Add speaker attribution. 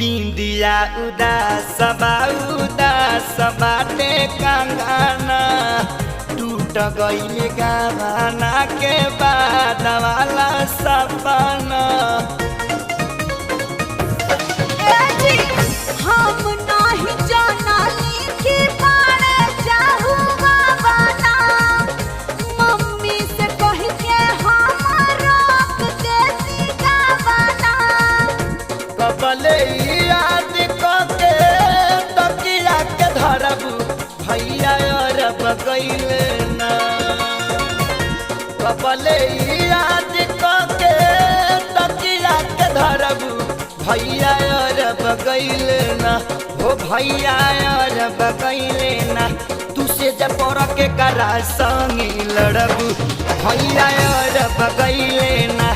Speaker 1: बिंदिया उदास बाटे कंगना टूट गईल गावाना के बाद वाला सपना।
Speaker 2: हम नहीं जानाली कि बाड़े जाहू बाबाना मम्मी से कह के हम रोक देती गावाना।
Speaker 1: कबले याद के तकिया के धरबू भैया अरब गईल ना। कबले याद के तकिया के धरबू भैया अरब गईल ना। हो भैया अरब गईल ना। तुसे जब पर के करा संगी लड़बू भैया अरब गईल ना।